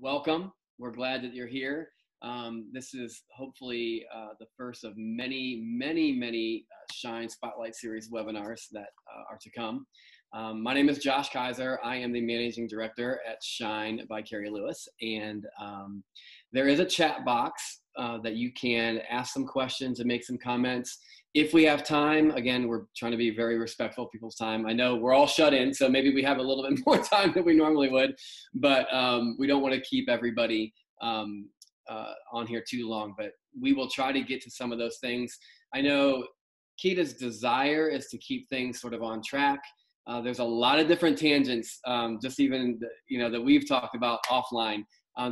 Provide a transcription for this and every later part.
welcome. We're glad that you're here. This is hopefully the first of many Shine Spotlight Series webinars that are to come. My name is Josh Kiser. I am the Managing Director at Shine by Carrie Lewis. And there is a chat box that you can ask some questions and make some comments. If we have time, again, we're trying to be very respectful of people's time. I know we're all shut in, so maybe we have a little bit more time than we normally would, but we don't want to keep everybody on here too long, but we will try to get to some of those things. I know Keta's desire is to keep things sort of on track. There's a lot of different tangents, just even, that we've talked about offline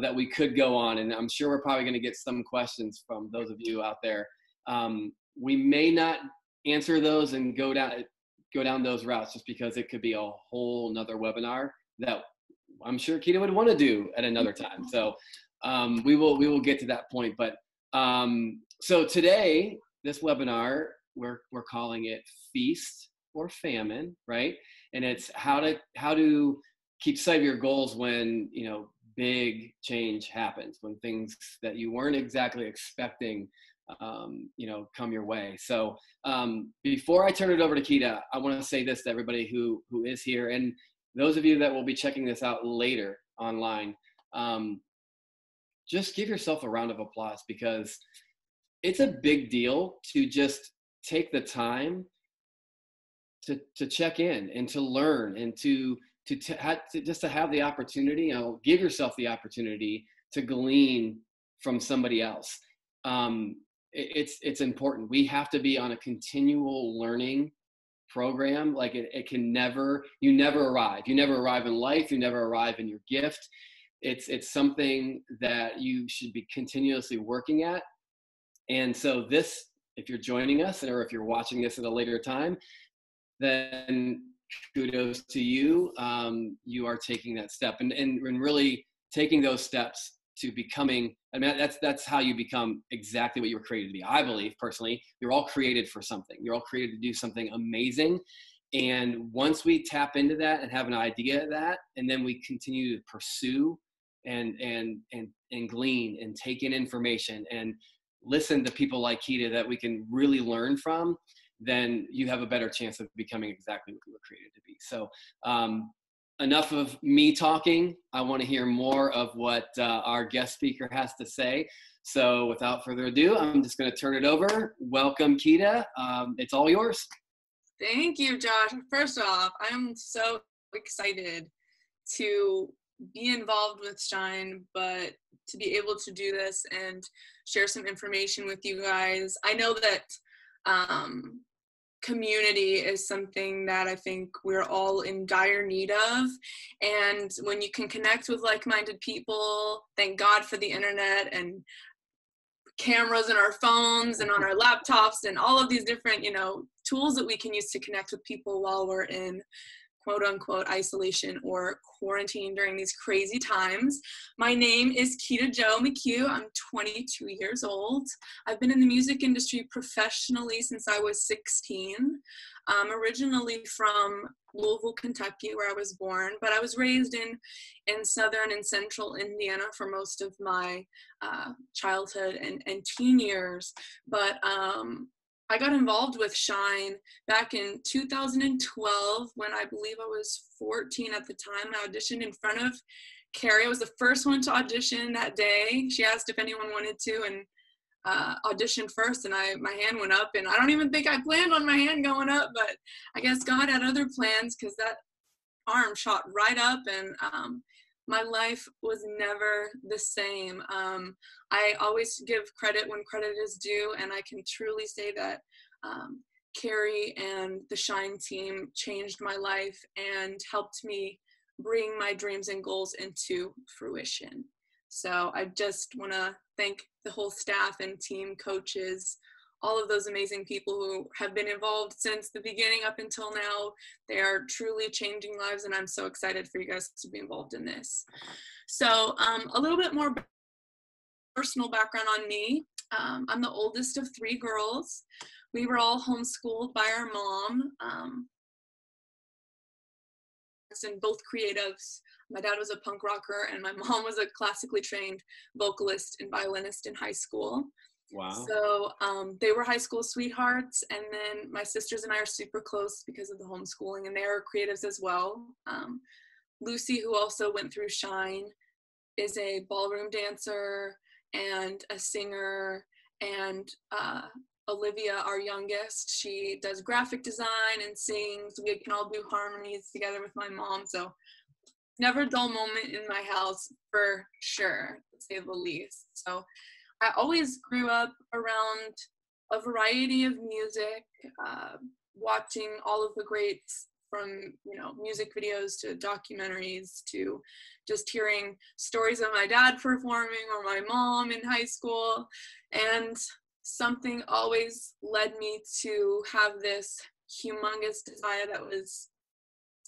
that we could go on, and I'm sure we're probably going to get some questions from those of you out there. We may not answer those and go down those routes just because it could be a whole nother webinar that I'm sure Keta would want to do at another time. So we will get to that point. But so today, this webinar, we're calling it Feast or Famine, right? And it's how to keep sight of your goals when big change happens, when things that you weren't exactly expecting come your way. So before I turn it over to Keta, I want to say this to everybody who is here, and those of you that will be checking this out later online, just give yourself a round of applause, because it's a big deal to just take the time to check in and to learn and to have the opportunity, give yourself the opportunity to glean from somebody else. It's important. We have to be on a continual learning program. Like you never arrive. You never arrive in life. You never arrive in your gift. It's something that you should be continuously working at. And so this, if you're joining us or if you're watching this at a later time, then kudos to you. You are taking that step and really taking those steps to becoming, that's how you become exactly what you were created to be. I believe personally, you're all created for something. You're all created to do something amazing. And once we tap into that and have an idea of that, and then we continue to pursue and glean and take in information and listen to people like Keta that we can really learn from, then you have a better chance of becoming exactly what you were created to be. So enough of me talking. I want to hear more of what our guest speaker has to say. So without further ado, I'm just going to turn it over. Welcome, Keta. It's all yours. Thank you, Josh. First off, I'm so excited to be involved with Shine, but to be able to do this and share some information with you guys. I know that community is something that I think we're all in dire need of, and when you can connect with like-minded people, thank God for the internet and cameras in our phones and on our laptops and all of these different tools that we can use to connect with people while we're in quote-unquote isolation or quarantine during these crazy times. My name is Keta McCue. I'm 22 years old. I've been in the music industry professionally since I was 16. I'm originally from Louisville, Kentucky, where I was born, but I was raised in southern and central Indiana for most of my childhood and teen years. But I got involved with Shine back in 2012 when I believe I was 14 at the time. I auditioned in front of Carrie. I was the first one to audition that day. She asked if anyone wanted to and auditioned first, and my hand went up, and I don't even think I planned on my hand going up, but I guess God had other plans because that arm shot right up, and my life was never the same. I always give credit when credit is due, and I can truly say that Carrie and the Shine team changed my life and helped me bring my dreams and goals into fruition. So I just want to thank the whole staff and team, coaches, all of those amazing people who have been involved since the beginning up until now. They are truly changing lives, and I'm so excited for you guys to be involved in this. So a little bit more personal background on me. I'm the oldest of 3 girls. We were all homeschooled by our mom. parents and both creatives. My dad was a punk rocker and my mom was a classically trained vocalist and violinist in high school. Wow. So they were high school sweethearts, and then my sisters and I are super close because of the homeschooling, and they're creatives as well. Lucy, who also went through Shine, is a ballroom dancer and a singer, and Olivia, our youngest, she does graphic design and sings. We can all do harmonies together with my mom, so never a dull moment in my house for sure, to say the least. So I always grew up around a variety of music, watching all of the greats, from, you know, music videos to documentaries to just hearing stories of my dad performing or my mom in high school. And something always led me to have this humongous desire that was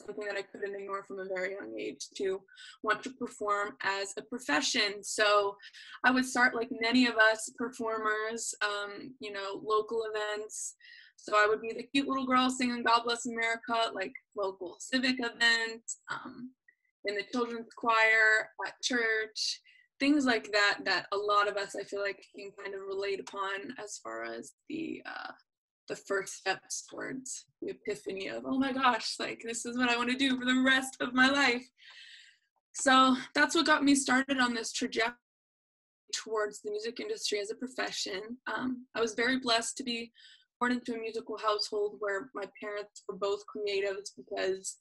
something that I couldn't ignore from a very young age, to want to perform as a profession. So I would start, like many of us performers, you know, local events. So I would be the cute little girl singing God Bless America, like local civic events, in the children's choir, at church, things like that, that a lot of us, I feel like, can kind of relate upon as far as the first steps towards the epiphany of, oh my gosh, like this is what I want to do for the rest of my life. So that's what got me started on this trajectory towards the music industry as a profession. I was very blessed to be born into a musical household where my parents were both creatives, because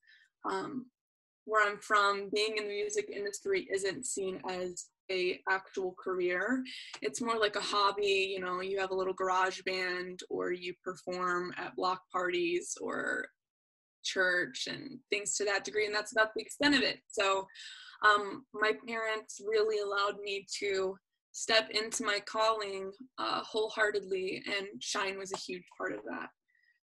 where I'm from, being in the music industry isn't seen as a actual career. It's more like a hobby. You know, you have a little garage band, or you perform at block parties or church and things to that degree, and that's about the extent of it. So my parents really allowed me to step into my calling wholeheartedly, and Shine was a huge part of that.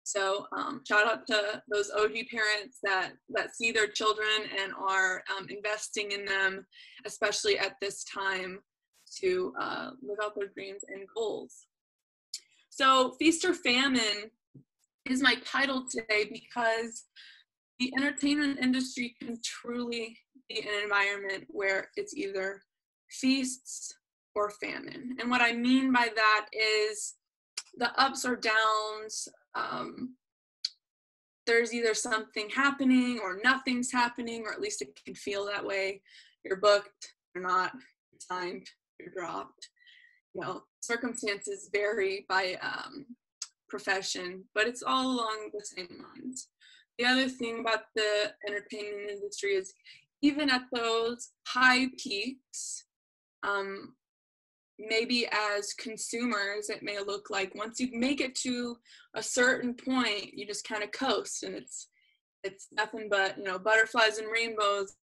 So shout out to those OG parents that see their children and are investing in them, especially at this time, to live out their dreams and goals. So Feast or Famine is my title today, because the entertainment industry can truly be an environment where it's either feasts or famine. And what I mean by that is the ups or downs. There's either something happening or nothing's happening, or at least it can feel that way. You're booked, you're not, you're signed, you're dropped. You know, circumstances vary by profession, but it's all along the same lines. The other thing about the entertainment industry is, even at those high peaks, maybe as consumers, it may look like once you make it to a certain point, you just kind of coast, and it's nothing but, you know, butterflies and rainbows.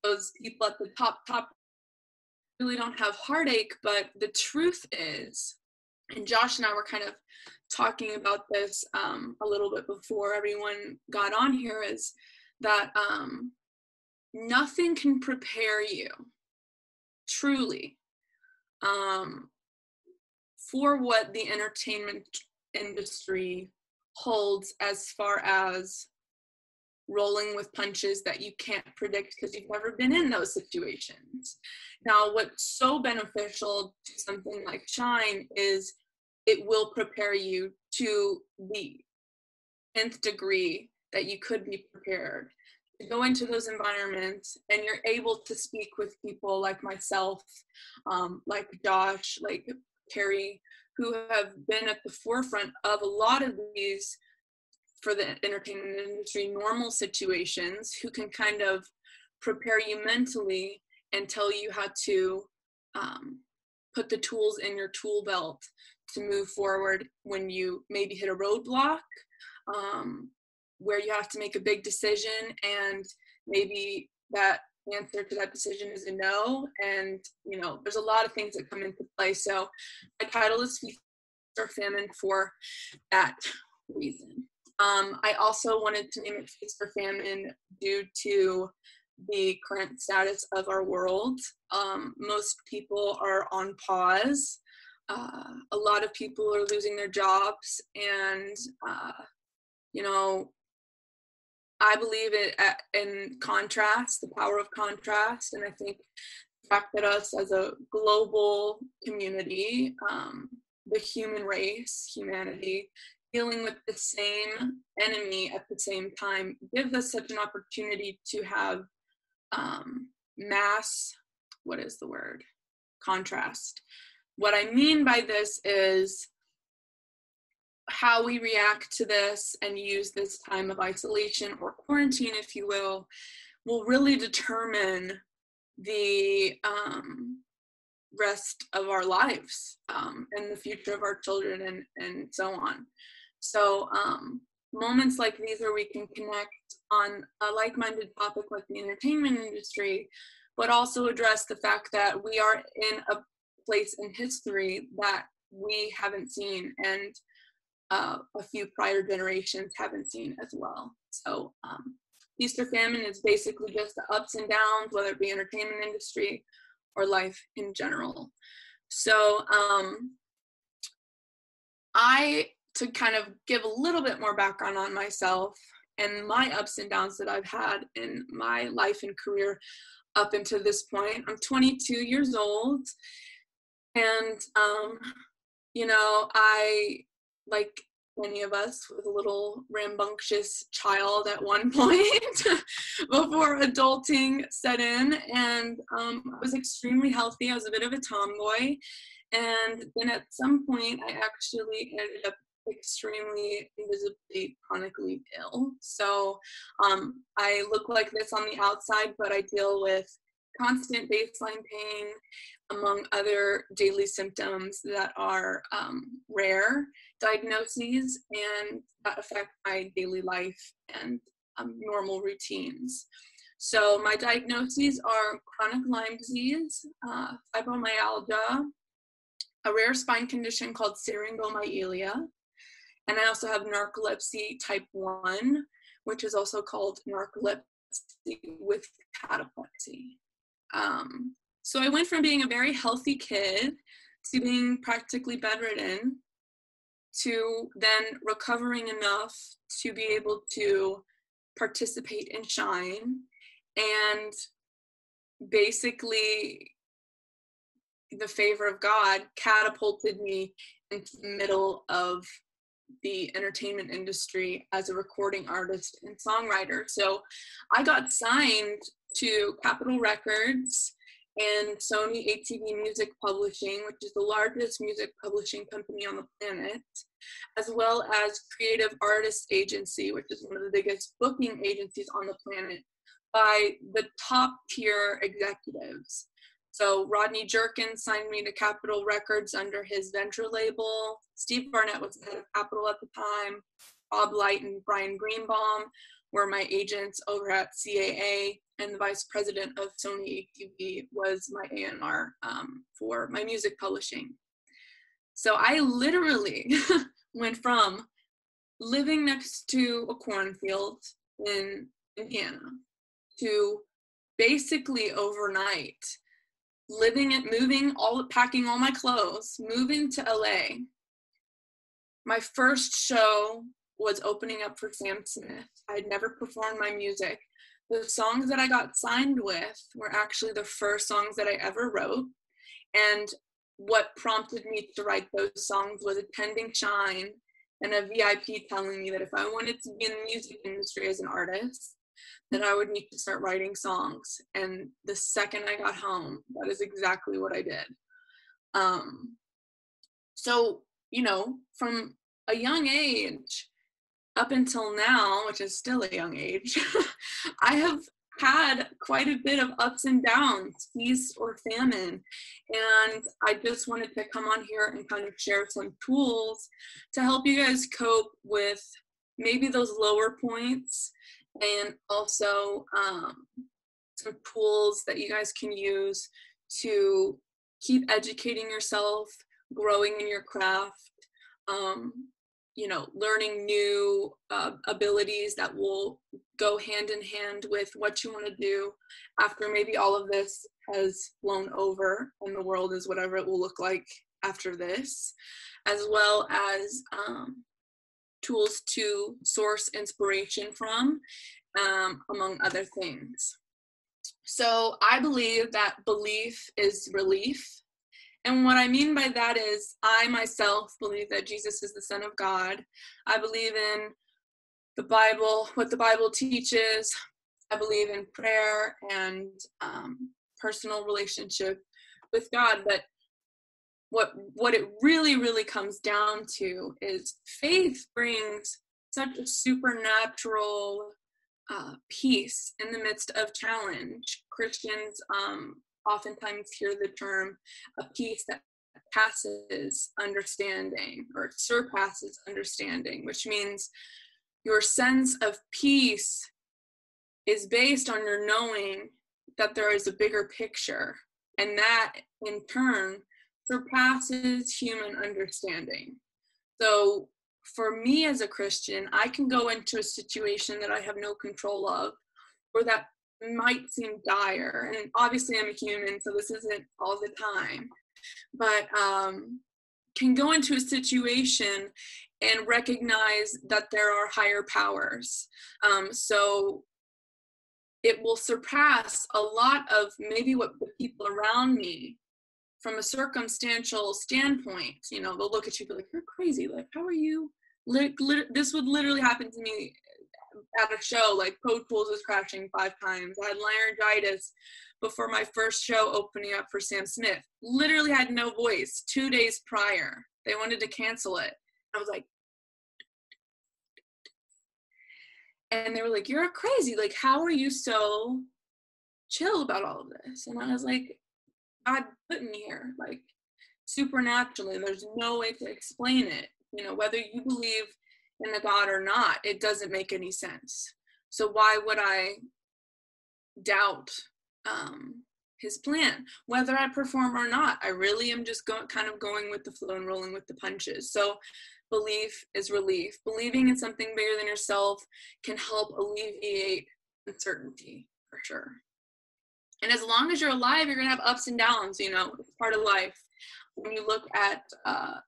Those people at the top really don't have heartache. But the truth is, and Josh and I were kind of talking about this a little bit before everyone got on here, is that nothing can prepare you truly for what the entertainment industry holds, as far as rolling with punches that you can't predict because you've never been in those situations. Now, what's so beneficial to something like Shine is it will prepare you to the nth degree that you could be prepared to go into those environments, and you're able to speak with people like myself, like Josh, like Carrie, who have been at the forefront of a lot of these, for the entertainment industry, normal situations, who can kind of prepare you mentally and tell you how to put the tools in your tool belt to move forward when you maybe hit a roadblock, where you have to make a big decision, and maybe that answer to that decision is a no. And, you know, there's a lot of things that come into play. So my title is Feast or Famine for that reason. I also wanted to name it Feast or Famine due to the current status of our world. Most people are on pause. A lot of people are losing their jobs, and, you know, I believe in contrast, the power of contrast, and I think the fact that us as a global community, the human race, humanity, dealing with the same enemy at the same time gives us such an opportunity to have what is the word? Contrast. What I mean by this is how we react to this and use this time of isolation or quarantine, if you will really determine the rest of our lives and the future of our children and so on. So moments like these where we can connect on a like-minded topic like the entertainment industry, but also address the fact that we are in a place in history that we haven't seen, and a few prior generations haven't seen as well. So Feast or Famine is basically just the ups and downs, whether it be entertainment industry or life in general. So to kind of give a little bit more background on myself and my ups and downs that I've had in my life and career up until this point. I'm 22 years old, and I, like many of us, was a little rambunctious child at one point before adulting set in, and I was extremely healthy. I was a bit of a tomboy, and then at some point I actually ended up extremely invisibly chronically ill. So I look like this on the outside, but I deal with constant baseline pain, among other daily symptoms that are rare diagnoses and that affect my daily life and normal routines. So my diagnoses are chronic Lyme disease, fibromyalgia, a rare spine condition called syringomyelia, and I also have narcolepsy type 1, which is also called narcolepsy with cataplexy. So I went from being a very healthy kid to being practically bedridden to then recovering enough to be able to participate in Shine, and basically the favor of God catapulted me into the middle of the entertainment industry as a recording artist and songwriter. So I got signed to Capitol Records and Sony ATV Music Publishing, which is the largest music publishing company on the planet, as well as Creative Artist Agency, which is one of the biggest booking agencies on the planet, by the top tier executives. So Rodney Jerkins signed me to Capitol Records under his venture label. Steve Barnett was the head of Capitol at the time. Bob Light and Brian Greenbaum were my agents over at CAA, and the vice president of Sony ATV was my A&R for my music publishing. So I literally went from living next to a cornfield in Indiana to basically overnight packing all my clothes, moving to LA. My first show was opening up for Sam Smith. I'd never performed my music. The songs that I got signed with were actually the first songs that I ever wrote. And what prompted me to write those songs was attending Shine and a VIP telling me that if I wanted to be in the music industry as an artist, that I would need to start writing songs. And the second I got home, that is exactly what I did. So, from a young age up until now, which is still a young age, I have had quite a bit of ups and downs, feast or famine. And I just wanted to come on here and kind of share some tools to help you guys cope with maybe those lower points, and also some tools that you guys can use to keep educating yourself, growing in your craft, learning new abilities that will go hand in hand with what you want to do after maybe all of this has blown over and the world is whatever it will look like after this, as well as tools to source inspiration from among other things. So I believe that belief is relief. And what I mean by that is I myself believe that Jesus is the Son of God. I believe in the Bible, what the Bible teaches. I believe in prayer and personal relationship with God. But what it really, really comes down to is faith brings such a supernatural peace in the midst of challenge. Christians oftentimes hear the term a peace that passes understanding or surpasses understanding, which means your sense of peace is based on your knowing that there is a bigger picture, and that in turn surpasses human understanding. So for me as a Christian, I can go into a situation that I have no control of, or that might seem dire. And obviously I'm a human, so this isn't all the time, but can go into a situation and recognize that there are higher powers. So it will surpass a lot of maybe what the people around me from a circumstantial standpoint, they'll look at you and be like, you're crazy. Like, how are you? This would literally happen to me at a show. Like, Pro Tools was crashing 5 times. I had laryngitis before my first show opening up for Sam Smith. Literally had no voice 2 days prior. They wanted to cancel it. I was like, and they were like, you're crazy. Like, how are you so chill about all of this? And I was like, God put me here, like, supernaturally. There's no way to explain it. Whether you believe in a God or not, it doesn't make any sense. So why would I doubt his plan? Whether I perform or not, I really am just kind of going with the flow and rolling with the punches. So belief is relief. Believing in something bigger than yourself can help alleviate uncertainty, for sure. And as long as you're alive, you're going to have ups and downs, it's part of life. When you look at, I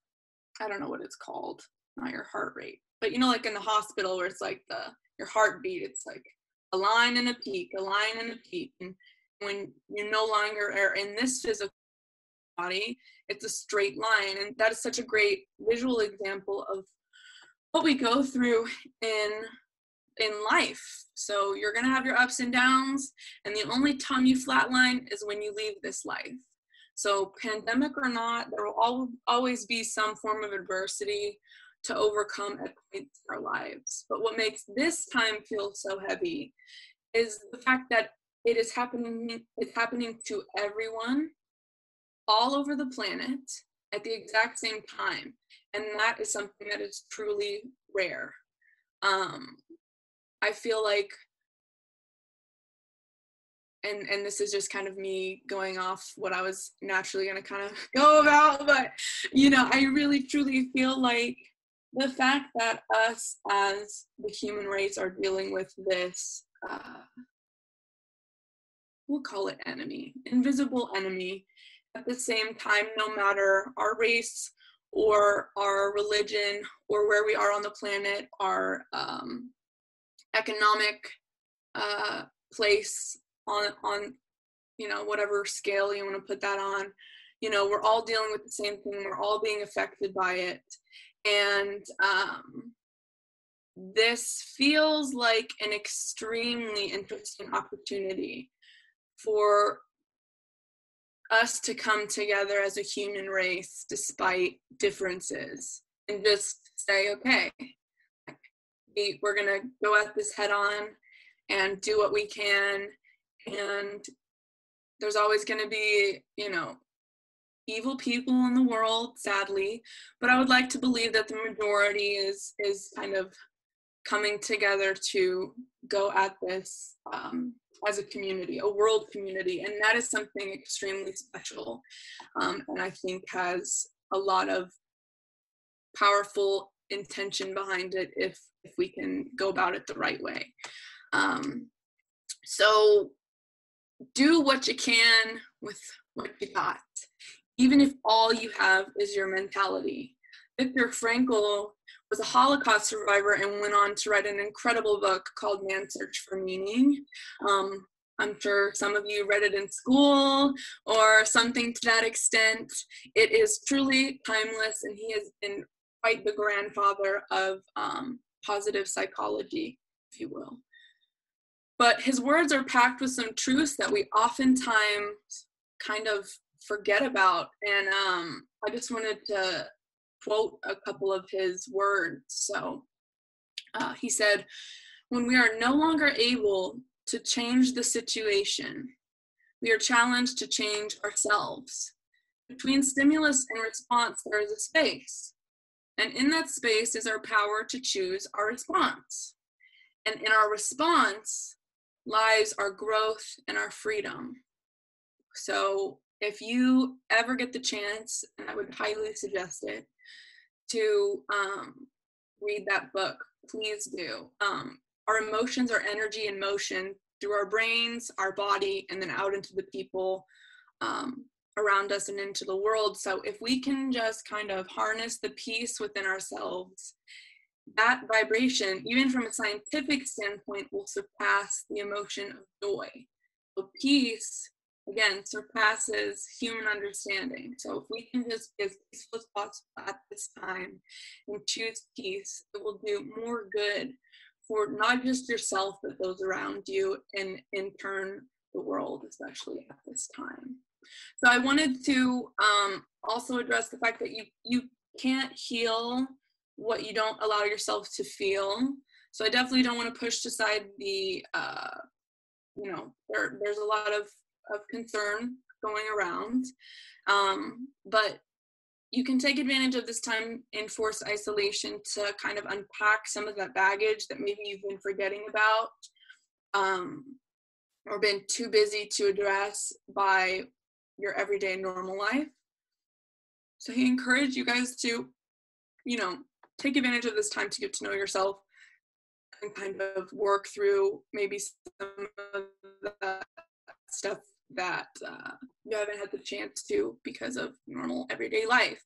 don't know what it's called, not your heart rate, but like in the hospital where it's like your heartbeat, it's like a line and a peak, a line and a peak. And when you no longer are in this physical body, it's a straight line. And that is such a great visual example of what we go through in life. So you're going to have your ups and downs, and the only time you flatline is when you leave this life. So pandemic or not, there will always be some form of adversity to overcome at points in our lives. But what makes this time feel so heavy is the fact that it's happening to everyone all over the planet at the exact same time. And that is something that is truly rare. I feel like, and this is just kind of me going off what I was naturally going to kind of go about, but, I really truly feel like the fact that us as the human race are dealing with this, we'll call it enemy, invisible enemy, at the same time, no matter our race or our religion or where we are on the planet, our economic place on whatever scale you want to put that on, we're all dealing with the same thing. We're all being affected by it. And this feels like an extremely interesting opportunity for us to come together as a human race despite differences and just say, okay, we're going to go at this head on and do what we can. And there's always going to be, evil people in the world, sadly, but I would like to believe that the majority is kind of coming together to go at this as a community, a world community, and that is something extremely special, and I think has a lot of powerful intention behind it if we can go about it the right way. So do what you can with what you got, even if all you have is your mentality. Viktor Frankl was a Holocaust survivor and went on to write an incredible book called Man's Search for Meaning. I'm sure some of you read it in school or something to that extent. It is truly timeless, and he has been quite the grandfather of positive psychology, if you will. But his words are packed with some truths that we oftentimes kind of forget about. And I just wanted to quote a couple of his words. So he said, "When we are no longer able to change the situation, we are challenged to change ourselves. Between stimulus and response, there is a space. And in that space is our power to choose our response. And in our response lies our growth and our freedom." So if you ever get the chance, and I would highly suggest it, to read that book, please do. Our emotions are energy in motion through our brains, our body, and then out into the people around us and into the world. So if we can just kind of harness the peace within ourselves, that vibration, even from a scientific standpoint, will surpass the emotion of joy. So peace, again, surpasses human understanding. So if we can just be as peaceful as possible at this time and choose peace, it will do more good for not just yourself, but those around you, and in turn, the world, especially at this time. So I wanted to also address the fact that you can't heal what you don't allow yourself to feel. So I definitely don't want to push aside the, there's a lot of concern going around, but you can take advantage of this time in forced isolation to kind of unpack some of that baggage that maybe you've been forgetting about, or been too busy to address by your everyday normal life. So he encouraged you guys to, take advantage of this time to get to know yourself and kind of work through maybe some of that stuff that you haven't had the chance to because of normal everyday life.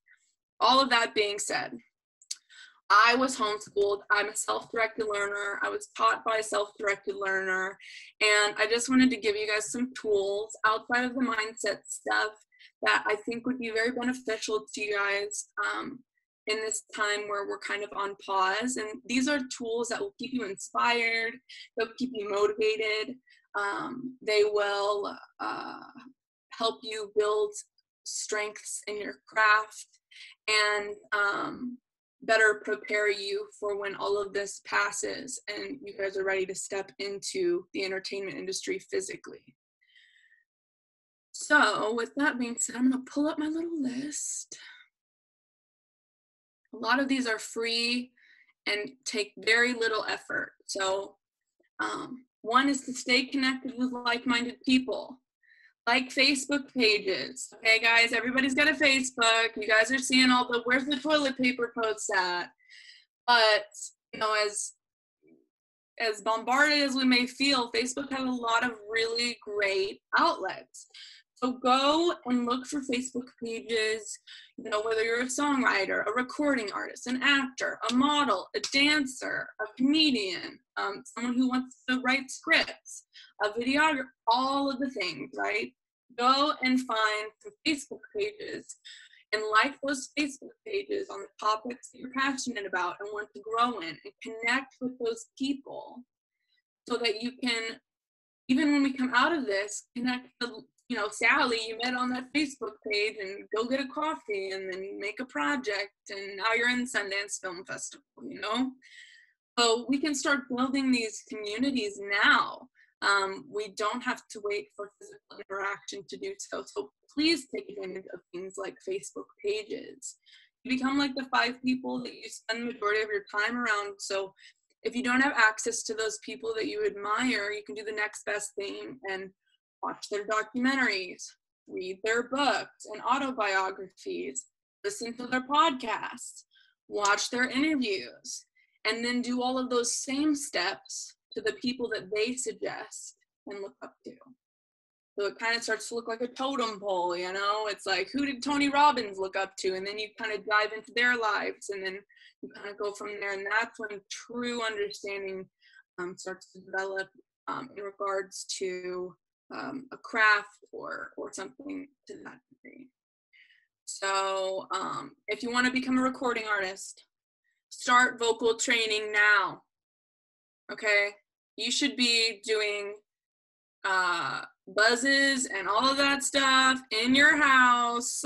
All of that being said, I was homeschooled. I'm a self-directed learner. I was taught by a self-directed learner. And I just wanted to give you guys some tools outside of the mindset stuff that I think would be very beneficial to you guys in this time where we're kind of on pause. And these are tools that will keep you inspired. They'll keep you motivated. They will help you build strengths in your craft and better prepare you for when all of this passes and you guys are ready to step into the entertainment industry physically. So with that being said, I'm going to pull up my little list. A lot of these are free and take very little effort. So one is to stay connected with like-minded people. Like Facebook pages. Okay, guys, everybody's got a Facebook. You guys are seeing all the where's the toilet paper posts at. But, as bombarded as we may feel, Facebook has a lot of really great outlets. So go and look for Facebook pages, whether you're a songwriter, a recording artist, an actor, a model, a dancer, a comedian, someone who wants to write scripts, a videographer, all of the things, right? Go and find some Facebook pages and like those Facebook pages on the topics that you're passionate about and want to grow in, and connect with those people so that you can, even when we come out of this, connect the, Sally you met on that Facebook page and go get a coffee and then make a project, and now you're in Sundance Film Festival, So we can start building these communities now. We don't have to wait for physical interaction to do so. So please take advantage of things like Facebook pages. You become like the 5 people that you spend the majority of your time around. So if you don't have access to those people that you admire, you can do the next best thing and watch their documentaries, read their books and autobiographies, listen to their podcasts, watch their interviews, and then do all of those same steps to the people that they suggest and look up to. So it kind of starts to look like a totem pole, you know? It's like, who did Tony Robbins look up to? And then you kind of dive into their lives, and then you kind of go from there. And that's when true understanding starts to develop in regards to a craft or something to that degree. So if you want to become a recording artist, start vocal training now. Okay? You should be doing buzzes and all of that stuff in your house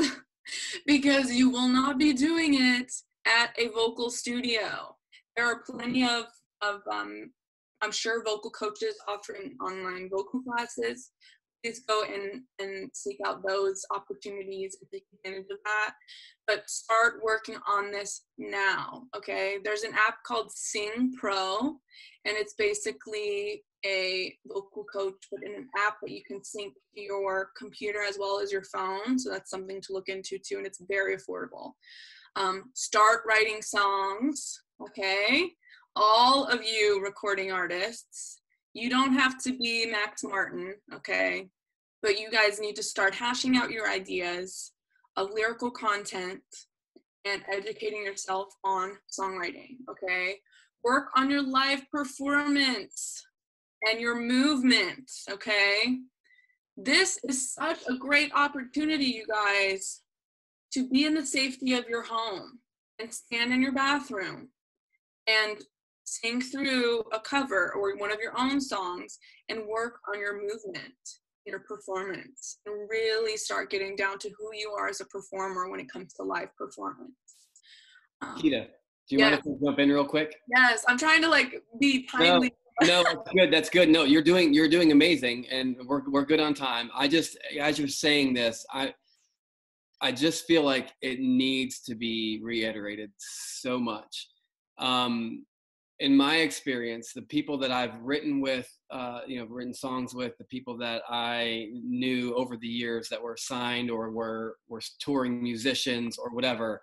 because you will not be doing it at a vocal studio. There are plenty of I'm sure vocal coaches offering online vocal classes. Please go and seek out those opportunities and take advantage of that. But start working on this now, okay? There's an app called Sing Pro, and it's basically a vocal coach, but in an app that you can sync to your computer as well as your phone. So that's something to look into too, and it's very affordable. Start writing songs, okay? All of you recording artists, you don't have to be Max Martin, okay? But you guys need to start hashing out your ideas of lyrical content and educating yourself on songwriting, okay? Work on your live performance and your movement, okay? This is such a great opportunity, you guys, to be in the safety of your home and stand in your bathroom and sing through a cover or one of your own songs and work on your movement, your performance, and really start getting down to who you are as a performer when it comes to live performance. Keta, do you want to jump in real quick? Yes, I'm trying to like be timely. No, that's good. That's good. No, you're doing amazing, and we're good on time. I just, as you're saying this, I just feel like it needs to be reiterated so much. In my experience, the people that I've written with, written songs with, the people that I knew over the years that were signed or were touring musicians or whatever,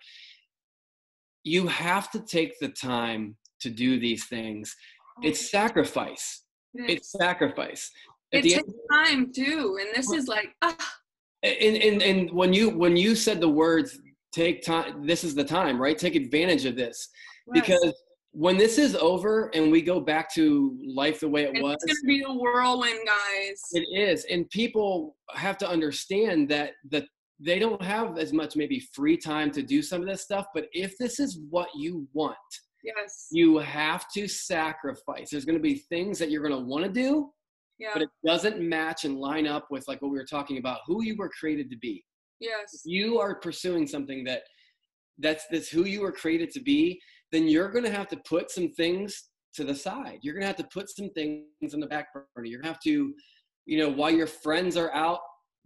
you have to take the time to do these things. It's sacrifice. It's sacrifice. It takes time too, and this is like. And when you said the words "take time," this is the time, right? Take advantage of this, because when this is over and we go back to life the way it was, it's gonna be a whirlwind, guys. It is, and people have to understand that they don't have as much maybe free time to do some of this stuff. But if this is what you want, yes, you have to sacrifice. There's going to be things that you're going to want to do, but it doesn't match and line up with like what we were talking about, who you were created to be. Yes. If you are pursuing something that's who you were created to be, then you're going to have to put some things to the side. You're going to have to put some things in the back burner. You're going to have to, while your friends are out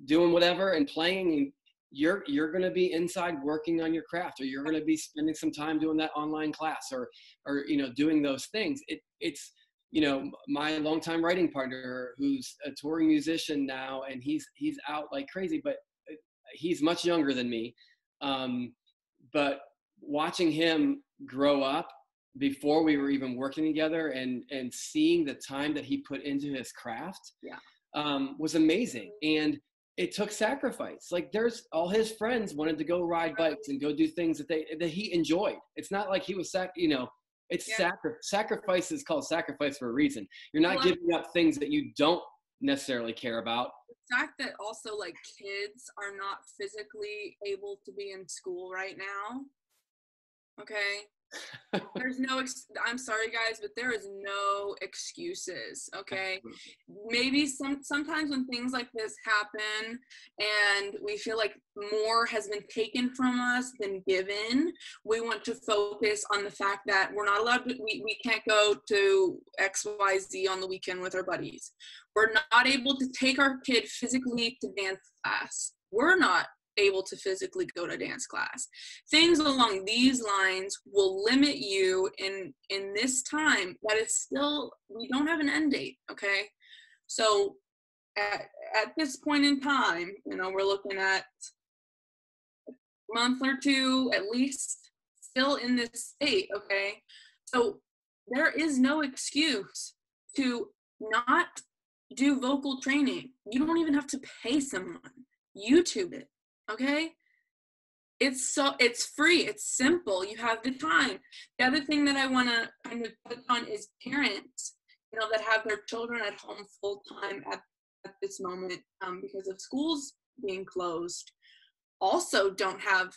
doing whatever and playing, you're going to be inside working on your craft, or you're going to be spending some time doing that online class or doing those things. It's my longtime writing partner who's a touring musician now, and he's out like crazy, but he's much younger than me. But watching him grow up before we were even working together and seeing the time that he put into his craft was amazing. And it took sacrifice. Like there's all his friends wanted to go ride bikes and go do things that he enjoyed. It's not like he was sacrifice is called sacrifice for a reason. You're not giving up things that you don't necessarily care about. The fact that also like kids are not physically able to be in school right now. Okay. There's no, I'm sorry guys, but there is no excuses, okay? Maybe sometimes when things like this happen and we feel like more has been taken from us than given, we want to focus on the fact that we're not allowed to, we can't go to XYZ on the weekend with our buddies. We're not able to take our kid physically to dance class. We're not able to physically go to dance class. Things along these lines will limit you in this time, but it's still, we don't have an end date, okay? So at this point in time, we're looking at a month or two at least still in this state, okay? So there is no excuse to not do vocal training. You don't even have to pay someone. YouTube it, okay? It's free, it's simple, you have the time. The other thing that I want to kind of touch on is parents, that have their children at home full time at this moment because of schools being closed, also don't have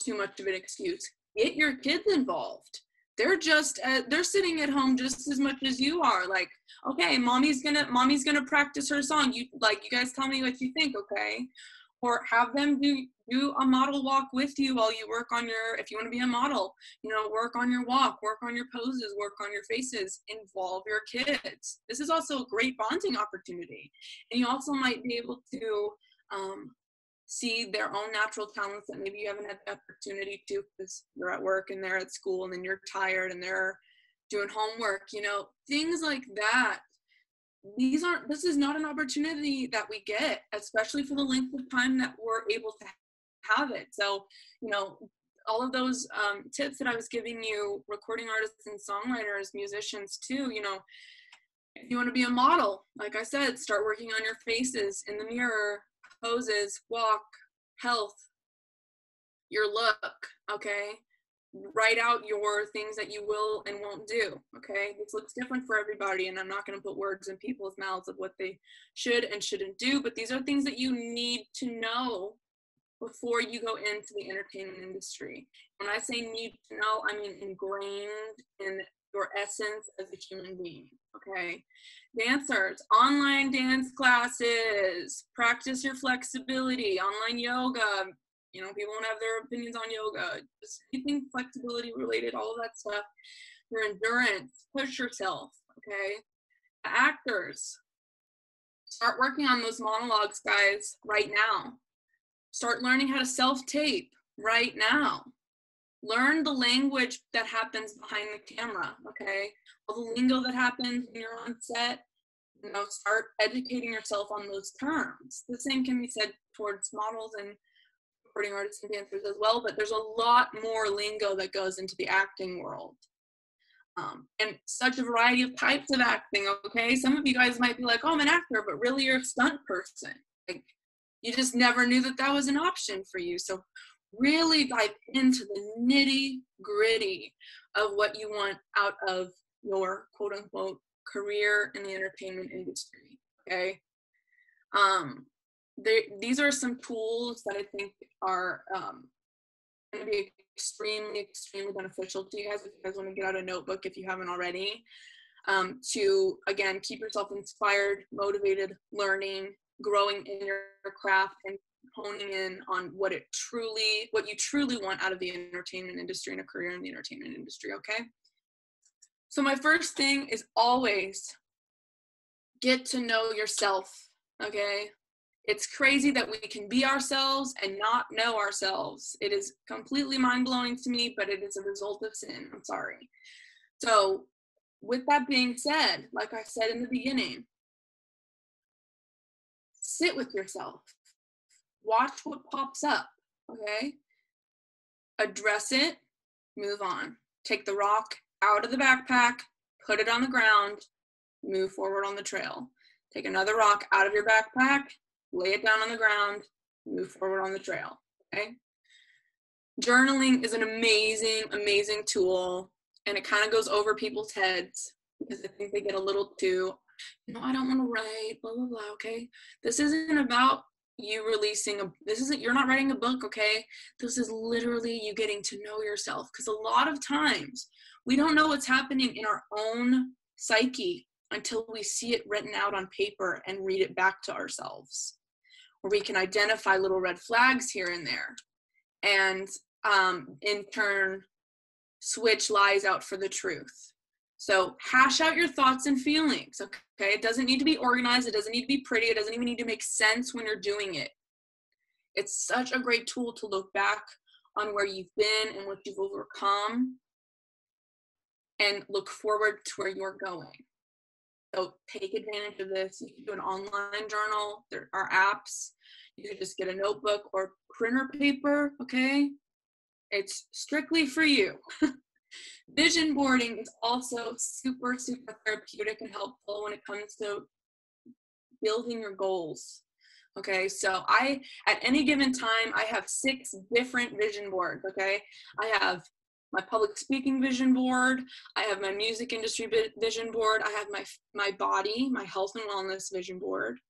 too much of an excuse. Get your kids involved. They're sitting at home just as much as you are. Like, okay, mommy's gonna practice her song. You guys tell me what you think, okay? Or have them do a model walk with you while you work on if you want to be a model, work on your walk, work on your poses, work on your faces, involve your kids. This is also a great bonding opportunity. And you also might be able to see their own natural talents that maybe you haven't had the opportunity to because you're at work and they're at school and then you're tired and they're doing homework, things like that. This is not an opportunity that we get, especially for the length of time that we're able to have it. So, all of those tips that I was giving you, recording artists and songwriters, musicians too, if you want to be a model, like I said, start working on your faces in the mirror, poses, walk, health, your look, okay? Write out your things that you will and won't do, okay? This looks different for everybody, and I'm not going to put words in people's mouths of what they should and shouldn't do, but these are things that you need to know before you go into the entertainment industry. When I say need to know, I mean ingrained in your essence as a human being, okay? Dancers, online dance classes, practice your flexibility, online yoga. People want to have their opinions on yoga, just anything flexibility related, all of that stuff. Your endurance, push yourself, okay? Actors, start working on those monologues, guys, right now. Start learning how to self-tape right now. Learn the language that happens behind the camera, okay? All the lingo that happens when you're on set, start educating yourself on those terms. The same can be said towards models and recording artists and dancers as well, but there's a lot more lingo that goes into the acting world. And such a variety of types of acting, okay? Some of you guys might be like, oh, I'm an actor, but really you're a stunt person. Like, you just never knew that was an option for you. So really dive into the nitty gritty of what you want out of your quote unquote career in the entertainment industry, okay? These are some tools that I think are going to be extremely, extremely beneficial to you guys if you guys want to get out a notebook if you haven't already, to, again, keep yourself inspired, motivated, learning, growing in your craft, and honing in on what you truly want out of the entertainment industry and a career in the entertainment industry, okay? So my first thing is always get to know yourself, okay? It's crazy that we can be ourselves and not know ourselves. It is completely mind-blowing to me, but it is a result of sin. I'm sorry. So with that being said, like I said in the beginning, sit with yourself. Watch what pops up, okay? Address it, move on. Take the rock out of the backpack, put it on the ground, move forward on the trail. Take another rock out of your backpack, lay it down on the ground, move forward on the trail, okay? Journaling is an amazing, amazing tool, and it kind of goes over people's heads because I think they get a little too, I don't want to write, blah, blah, blah, okay? This isn't about you you're not writing a book, okay? This is literally you getting to know yourself, because a lot of times we don't know what's happening in our own psyche until we see it written out on paper and read it back to ourselves, where we can identify little red flags here and there, and in turn switch lies out for the truth. So hash out your thoughts and feelings, okay? It doesn't need to be organized. It doesn't need to be pretty. It doesn't even need to make sense when you're doing it. It's such a great tool to look back on where you've been and what you've overcome and look forward to where you're going. So take advantage of this. You can do an online journal. There are apps. You can just get a notebook or printer paper, okay? It's strictly for you. Vision boarding is also super, super therapeutic and helpful when it comes to building your goals. Okay, so at any given time, I have 6 different vision boards, okay? I have my public speaking vision board, I have my music industry vision board, I have my body, my health and wellness vision board.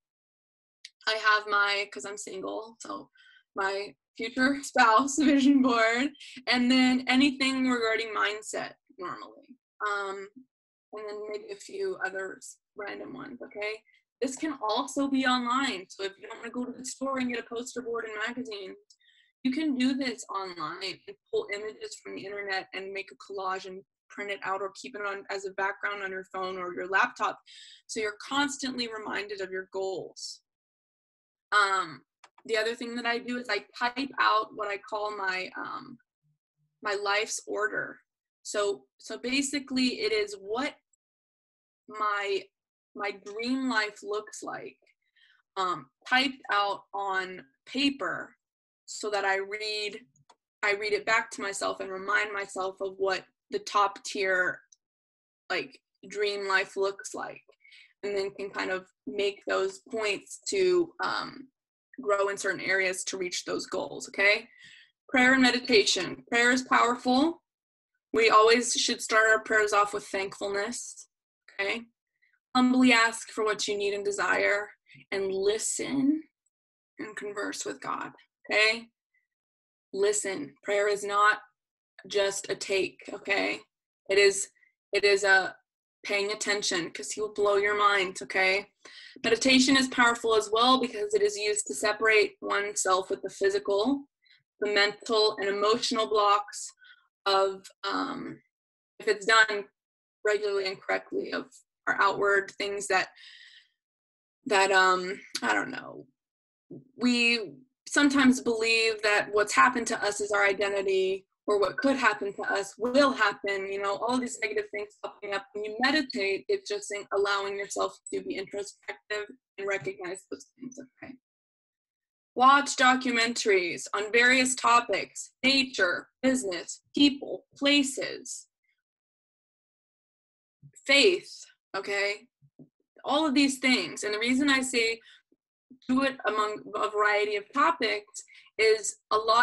I have because I'm single, so my future spouse vision board, and then anything regarding mindset normally. And then maybe a few others, random ones, okay? This can also be online. So if you don't want to go to the store and get a poster board and magazine, you can do this online and pull images from the internet and make a collage and print it out or keep it on as a background on your phone or your laptop. So you're constantly reminded of your goals. The other thing that I do is I type out what I call my life's order. So basically it is what my dream life looks like, typed out on paper, so that I read it back to myself and remind myself of what the top tier like dream life looks like, and then can kind of make those points to grow in certain areas to reach those goals. Okay, prayer and meditation. Prayer is powerful. We always should start our prayers off with thankfulness. Okay, humbly ask for what you need and desire, and listen and converse with God. Okay, listen. Prayer is not just a take. Okay, it is a paying attention, because he will blow your mind. Okay, meditation is powerful as well, because it is used to separate oneself with the physical, the mental and emotional blocks of if it's done regularly and correctly, of our outward things that I don't know, we sometimes believe that what's happened to us is our identity, or what could happen to us will happen, all these negative things popping up. When you meditate, it's just allowing yourself to be introspective and recognize those things. Okay, watch documentaries on various topics: nature, business, people, places, faith. Okay, all of these things. And the reason I say do it among a variety of topics is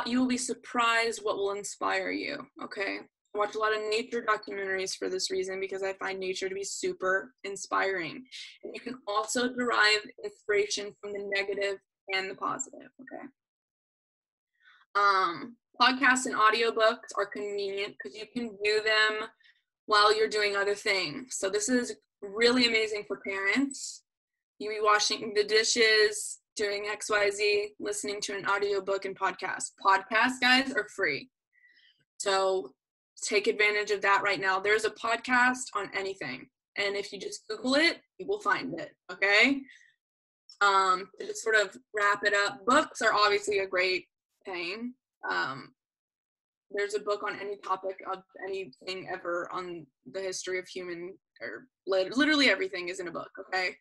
you will be surprised what will inspire you. Okay, I watch a lot of nature documentaries for this reason, because I find nature to be super inspiring. And you can also derive inspiration from the negative and the positive. Okay, podcasts and audiobooks are convenient because you can view them while you're doing other things. So this is really amazing for parents. You be washing the dishes, doing XYZ, listening to an audiobook and podcast. Podcasts, guys, are free. So take advantage of that right now. There's a podcast on anything. And if you just Google it, you will find it. Okay? To just sort of wrap it up, books are obviously a great thing. There's a book on any topic of anything ever on the history of human, or literally everything is in a book. Okay?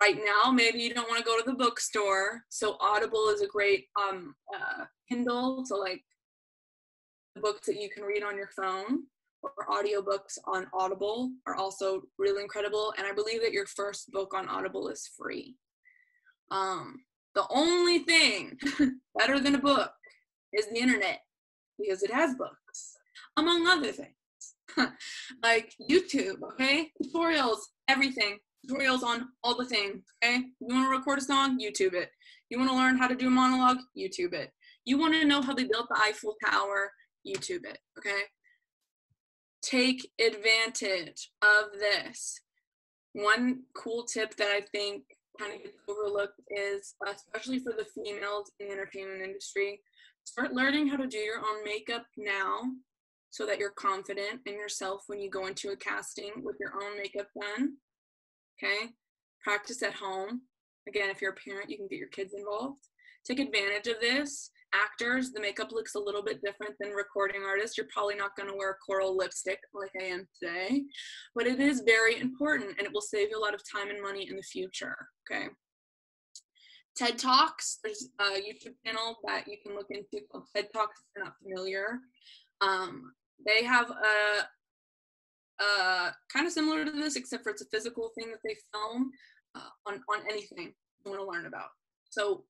Right now, maybe you don't want to go to the bookstore, so Audible is a great Kindle. So like the books that you can read on your phone, or audiobooks on Audible are also really incredible. And I believe that your first book on Audible is free. The only thing better than a book is the internet, because it has books, among other things. Like YouTube, okay? Tutorials, everything. Tutorials on all the things, okay? You want to record a song? YouTube it. You want to learn how to do a monologue? YouTube it. You want to know how they built the Eiffel Tower? YouTube it, okay? Take advantage of this. One cool tip that I think kind of gets overlooked is, especially for the females in the entertainment industry, start learning how to do your own makeup now, so that you're confident in yourself when you go into a casting with your own makeup done. Okay, practice at home. Again, if you're a parent, you can get your kids involved. Take advantage of this. Actors, the makeup looks a little bit different than recording artists. You're probably not going to wear coral lipstick like I am today, but it is very important, and it will save you a lot of time and money in the future. Okay. TED Talks, there's a YouTube channel that you can look into called TED Talks if you're not familiar. They have a kind of similar to this, except for it's a physical thing that they film. on anything you want to learn about. So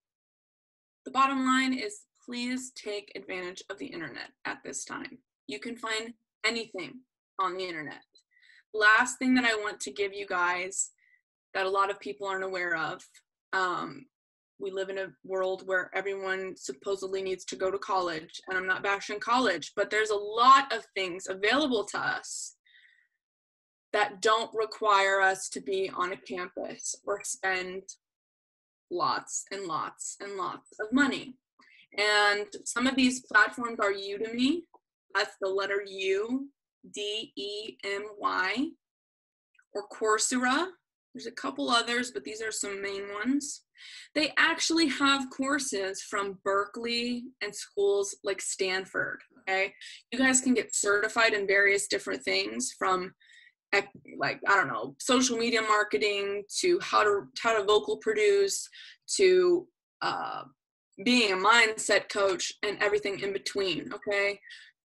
the bottom line is, please take advantage of the internet at this time. You can find anything on the internet. Last thing that I want to give you guys that a lot of people aren't aware of, we live in a world where everyone supposedly needs to go to college, and I'm not bashing college, but there's a lot of things available to us that don't require us to be on a campus or spend lots and lots and lots of money. And some of these platforms are Udemy, that's the letter U, D-E-M-Y, or Coursera. There's a couple others, but these are some main ones. They actually have courses from Berkeley and schools like Stanford, okay? You guys can get certified in various different things, from like, I don't know, social media marketing to how to vocal produce to being a mindset coach and everything in between, okay?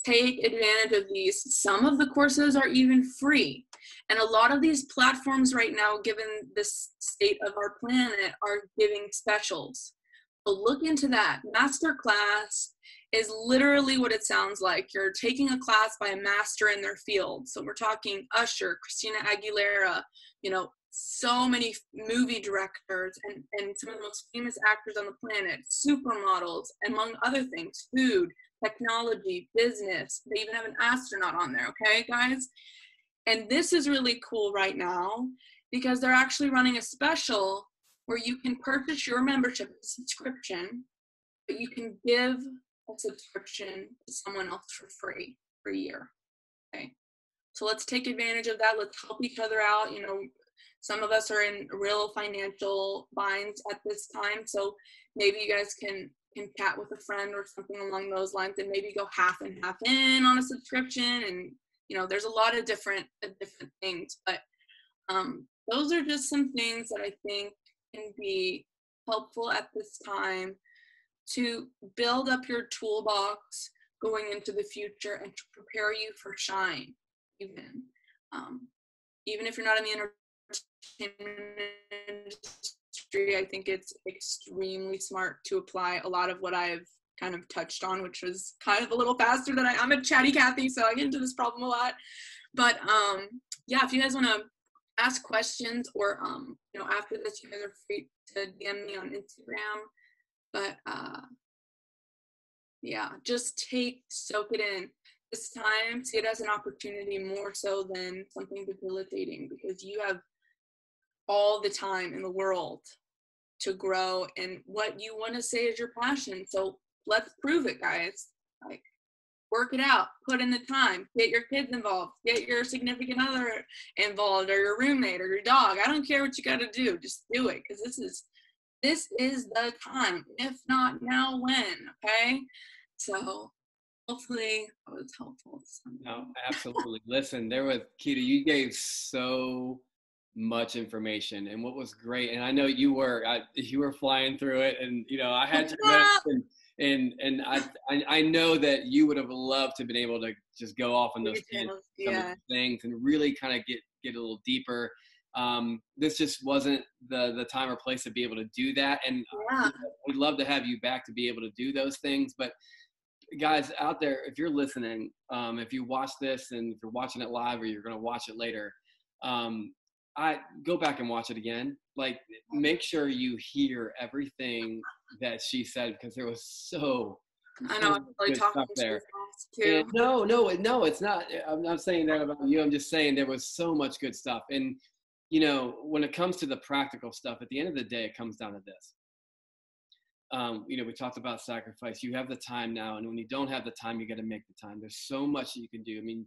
Take advantage of these. Some of the courses are even free. And a lot of these platforms right now, given the state of our planet, are giving specials. So look into that. Masterclass is literally what it sounds like. You're taking a class by a master in their field. So we're talking Usher, Christina Aguilera, you know, so many movie directors and some of the most famous actors on the planet, supermodels, among other things, food, technology, business. They even have an astronaut on there, okay, guys? And this is really cool right now because they're actually running a special where you can purchase your membership subscription, but you can give a subscription to someone else for free for a year, okay? So let's take advantage of that. Let's help each other out. You know, some of us are in real financial binds at this time, so maybe you guys can chat with a friend or something along those lines, and maybe go half and half in on a subscription. And you know, there's a lot of different things, but those are just some things that I think can be helpful at this time to build up your toolbox going into the future and to prepare you for shine. Even if you're not in the entertainment industry, I think it's extremely smart to apply a lot of what I've kind of touched on, which was kind of a little faster than I'm a chatty Cathy, so I get into this problem a lot. But yeah, if you guys want to ask questions, or you know, after this, you guys are free to DM me on Instagram. But yeah, just soak it in this time. See it as an opportunity more so than something debilitating, because you have all the time in the world to grow and what you want to say is your passion. So let's prove it, guys. Like, work it out, put in the time, get your kids involved, get your significant other involved, or your roommate or your dog. I don't care what you got to do, just do it, because this is the time. If not now, when? Okay, so hopefully that was helpful. No, absolutely. Listen, Keta, you gave so much information, and what was great, and I know you were flying through it, and you know, I had your notes, and I know that you would have loved to have been able to just go off on those some of the things and really kind of get a little deeper. This just wasn't the time or place to be able to do that, and we'd love to have you back to be able to do those things. But guys out there, if you're listening, if you watch this, and if you're watching it live or you're going to watch it later, I go back and watch it again. Like, make sure you hear everything that she said, because there was so I know, I'm really talking there too. No, it's not. I'm not saying that about you. I'm just saying there was so much good stuff. And you know, when it comes to the practical stuff, at the end of the day, it comes down to this. You know, we talked about sacrifice. You have the time now, and when you don't have the time, you got to make the time. There's so much that you can do. I mean,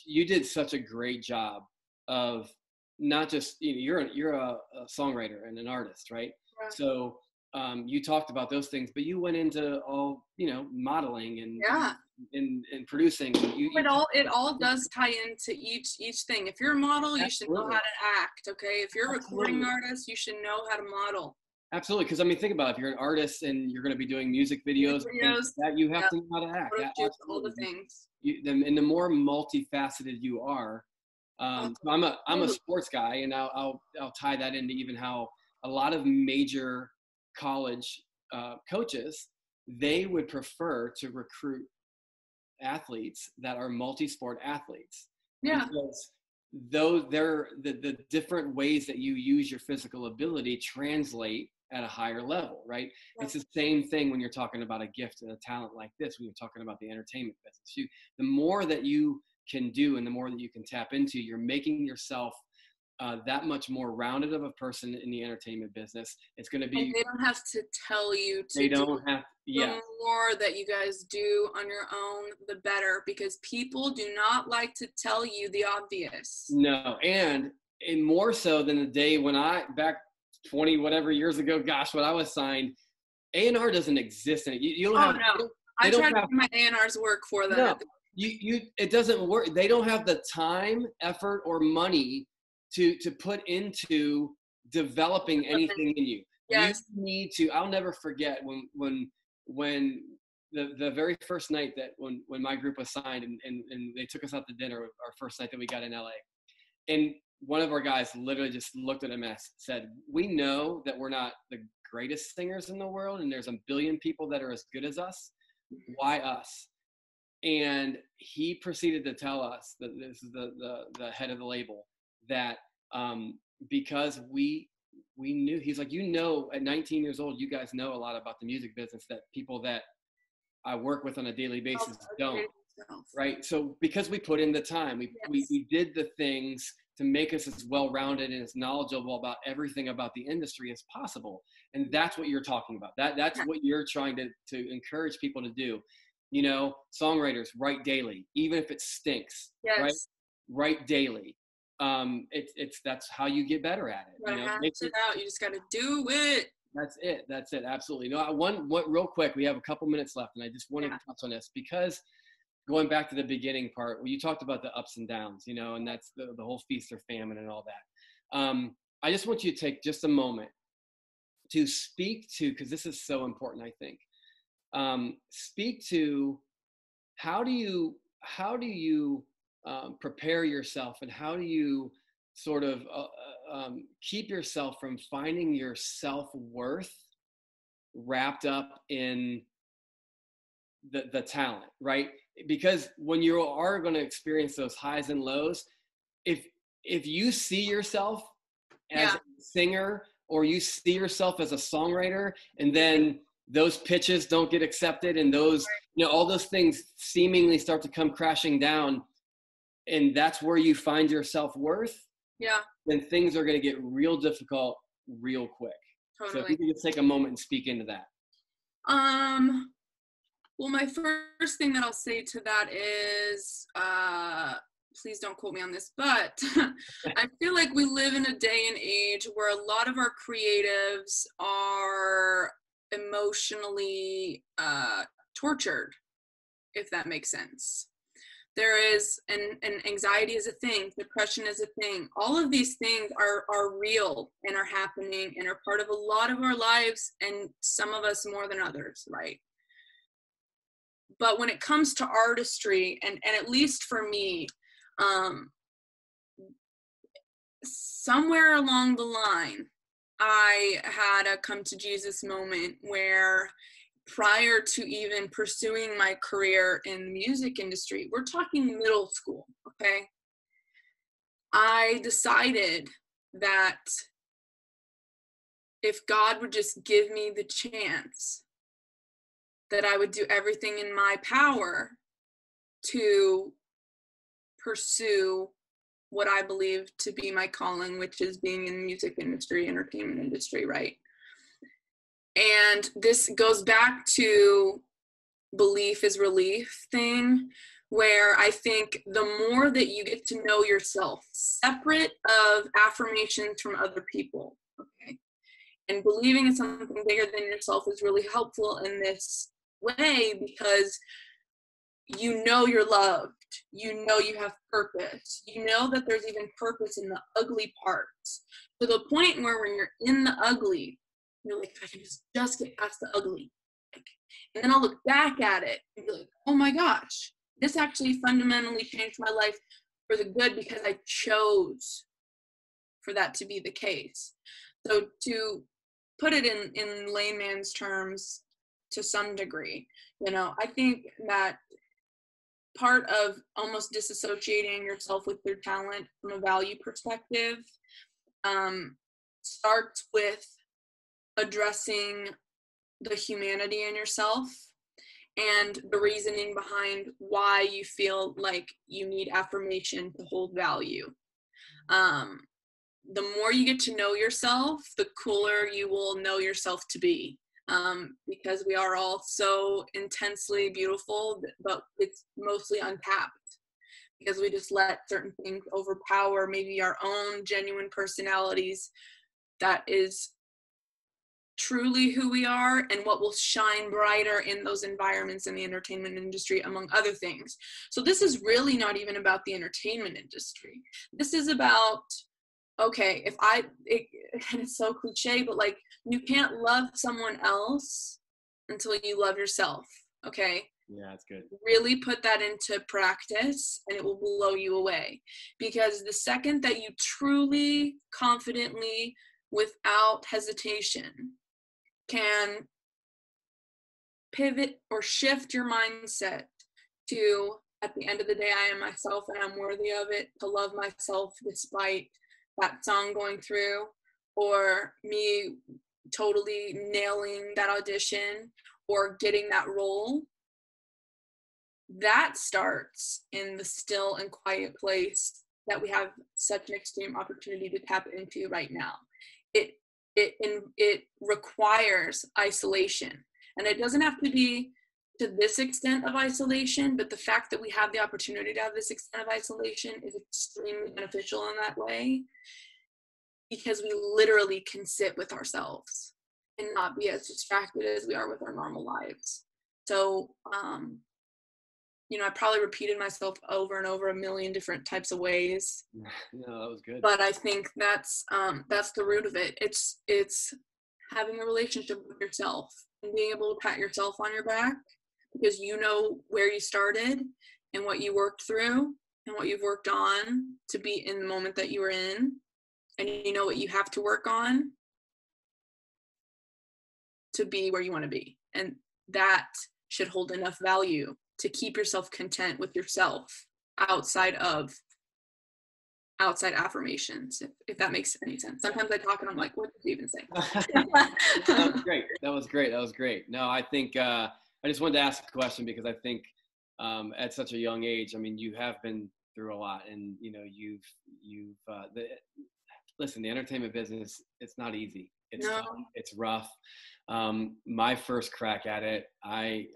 you did such a great job of not just, you know, you're a songwriter and an artist, right? Right. So you talked about those things, but you went into all, you know, modeling and and producing. It all does tie into each thing. If you're a model, you should know how to act. Okay, if you're a recording artist, you should know how to model. Absolutely, because I mean, think about it. If you're an artist and you're going to be doing music videos that you have to know how to act. All the things. And the more multifaceted you are, So I'm a sports guy, and I'll tie that into even how a lot of major college coaches, they would prefer to recruit athletes that are multi-sport athletes. Yeah. Because those they're the different ways that you use your physical ability translate at a higher level, right? Yeah. It's the same thing when you're talking about a gift and a talent like this, when you're talking about the entertainment business. The more that you can do and the more that you can tap into, you're making yourself that much more rounded of a person in the entertainment business. It's going to be. And they don't have to tell you to. They don't have. Yeah. The more that you guys do on your own, the better, because people do not like to tell you the obvious. No, and more so than the day when back 20 whatever years ago, gosh, when I was signed, A&R doesn't exist. You don't have. No. I tried to do my A&R's work for them. No, it doesn't work. They don't have the time, effort, or money to put into developing anything in you. Yes. You need to. I'll never forget when the very first night that when my group was signed and they took us out to dinner, our first night that we got in LA, and one of our guys literally just looked at him and said, "We know that we're not the greatest singers in the world, and there's a billion people that are as good as us. Why us?" And he proceeded to tell us that this is the head of the label, that because we knew, he's like, at 19 years old, you guys know a lot about the music business that people that I work with on a daily basis don't, right? So because we put in the time, we did the things to make us as well-rounded and as knowledgeable about everything about the industry as possible. And that's what you're talking about. That's what you're trying to encourage people to do. Songwriters write daily, even if it stinks, right? Write daily. That's how you get better at it. It out. You just got to do it. That's it. Absolutely. What real quick, we have a couple minutes left, and I just wanted to touch on this because going back to the beginning part where you talked about the ups and downs, and that's the whole feast or famine and all that. I just want you to take just a moment to speak to, because this is so important, I think. Speak to how do you prepare yourself, and how do you sort of keep yourself from finding your self-worth wrapped up in the talent, right? Because when you are going to experience those highs and lows, if you see yourself as a singer, or you see yourself as a songwriter, and then those pitches don't get accepted, and those, all those things seemingly start to come crashing down, and that's where you find your self-worth, then things are going to get real difficult real quick. Totally. So if you can just take a moment and speak into that. Well, my first thing that I'll say to that is, please don't quote me on this, but I feel like we live in a day and age where a lot of our creatives are emotionally tortured, if that makes sense. There is, and anxiety is a thing, depression is a thing. All of these things are real and are happening and are part of a lot of our lives, and some of us more than others, right? But when it comes to artistry, and at least for me, somewhere along the line, I had a come to Jesus moment where, prior to even pursuing my career in the music industry, we're talking middle school, okay? I decided that if God would just give me the chance, that I would do everything in my power to pursue what I believe to be my calling, which is being in the music industry, entertainment industry, right? And this goes back to belief is relief thing, where I think the more that you get to know yourself, separate of affirmations from other people, okay, and believing in something bigger than yourself is really helpful in this way, because you're loved, you have purpose, that there's even purpose in the ugly parts, to the point where when you're in the ugly, you're like, if I can just get past the ugly, and then I'll look back at it and be like, oh my gosh, this actually fundamentally changed my life for the good because I chose for that to be the case. So to put it in layman's terms to some degree, I think that part of almost disassociating yourself with your talent from a value perspective starts with addressing the humanity in yourself and the reasoning behind why you feel like you need affirmation to hold value. The more you get to know yourself, the cooler you will know yourself to be. Because we are all so intensely beautiful, but it's mostly untapped because we just let certain things overpower maybe our own genuine personalities. That is truly who we are and what will shine brighter in those environments in the entertainment industry, among other things. So this is really not even about the entertainment industry. This is about, okay, and it's so cliche, but like, you can't love someone else until you love yourself. Okay. Yeah, that's good. Really put that into practice and it will blow you away, because the second that you truly, confidently, without hesitation can pivot or shift your mindset to, at the end of the day, I am myself and I'm worthy of it, to love myself despite that song going through, or me totally nailing that audition or getting that role, that starts in the still and quiet place that we have such an extreme opportunity to tap into right now. It requires isolation, and it doesn't have to be to this extent of isolation, but the fact that we have the opportunity to have this extent of isolation is extremely beneficial in that way, because we literally can sit with ourselves and not be as distracted as we are with our normal lives. So, I probably repeated myself over and over a million different types of ways. No, that was good. But I think that's the root of it. It's having a relationship with yourself and being able to pat yourself on your back, because you know where you started and what you worked through and what you've worked on to be in the moment that you were in, and you know what you have to work on to be where you want to be. And that should hold enough value to keep yourself content with yourself outside affirmations, if that makes any sense. Sometimes I talk and I'm like, what did you even say? That was great. No, I think I just wanted to ask a question, because I think at such a young age, I mean, you have been through a lot, and listen, the entertainment business, it's not easy. It's tough, it's rough. My first crack at it, I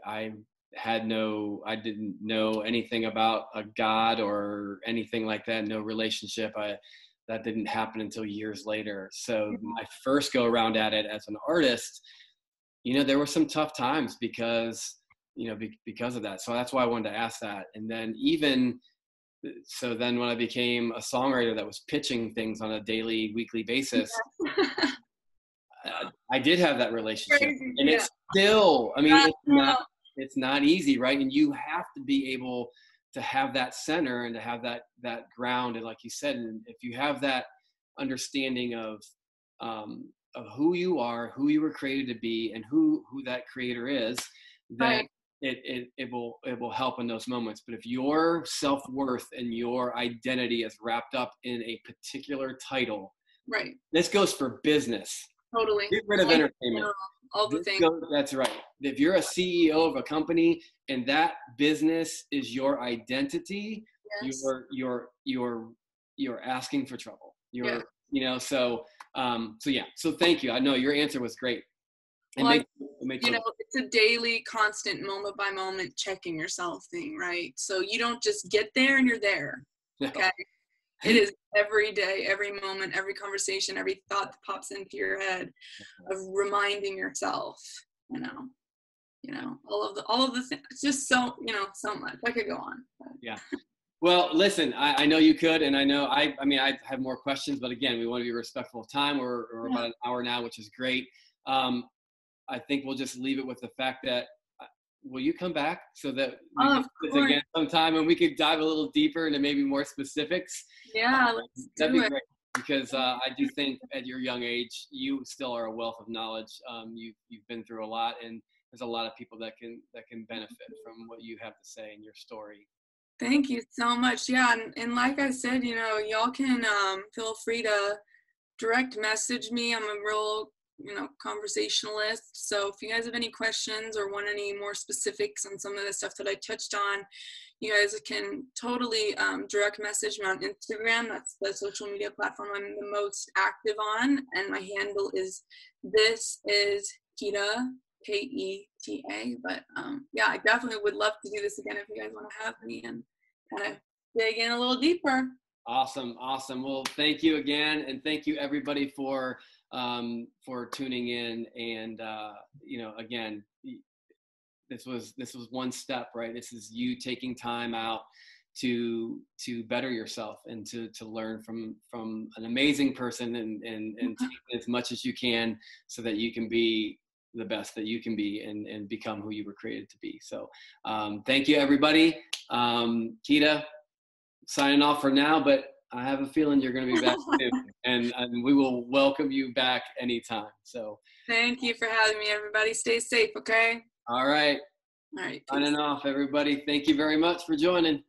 didn't know anything about a God or anything like that, no relationship. That didn't happen until years later. So my first go around at it as an artist, there were some tough times because of that. So that's why I wanted to ask that. And then then when I became a songwriter that was pitching things on a daily, weekly basis, I did have that relationship. Crazy, and it's still, it's not easy, right? And you have to be able to have that center and to have that ground. And like you said, and if you have that understanding of who you are, who you were created to be, and who that creator is, then it will help in those moments. But if your self-worth and your identity is wrapped up in a particular title, right? This goes for business. Totally. Get rid of entertainment. All the things. That's right. If you're a CEO of a company and that business is your identity, yes, you're asking for trouble. So thank you. I know your answer was great. It's a daily, constant, moment by moment checking yourself thing, right? So you don't just get there and you're there. Okay. It is every day, every moment, every conversation, every thought that pops into your head of reminding yourself, all of the things. It's just so much. I could go on. But. Yeah. Well, listen, I know you could, and I know I have more questions, but again, we want to be respectful of time. We're about an hour now, which is great. I think we'll just leave it with the fact that will you come back so that we Oh, can of do this course. again sometime and we could dive a little deeper into maybe more specifics? Yeah, let's That'd do be it. great, because I do think at your young age, you still are a wealth of knowledge. You've been through a lot, and there's a lot of people that can benefit from what you have to say in your story. Thank you so much. Yeah, and like I said, y'all can feel free to direct message me. I'm a real, conversationalist. So if you guys have any questions or want any more specifics on some of the stuff that I touched on, you guys can totally direct message me on Instagram. That's the social media platform I'm the most active on. And my handle is This Is Keta, Keta. But yeah, I definitely would love to do this again if you guys want to have me and kind of dig in a little deeper. Awesome. Well, thank you again, and thank you everybody for tuning in. And again, this was one step, right? This is you taking time out to better yourself and to learn from an amazing person, and take as much as you can so that you can be the best that you can be and become who you were created to be. So thank you, everybody. Keta, signing off for now, but I have a feeling you're going to be back soon, and we will welcome you back anytime. So thank you for having me, everybody. Stay safe, okay? all right. All right. Signing off, everybody. Thank you very much for joining.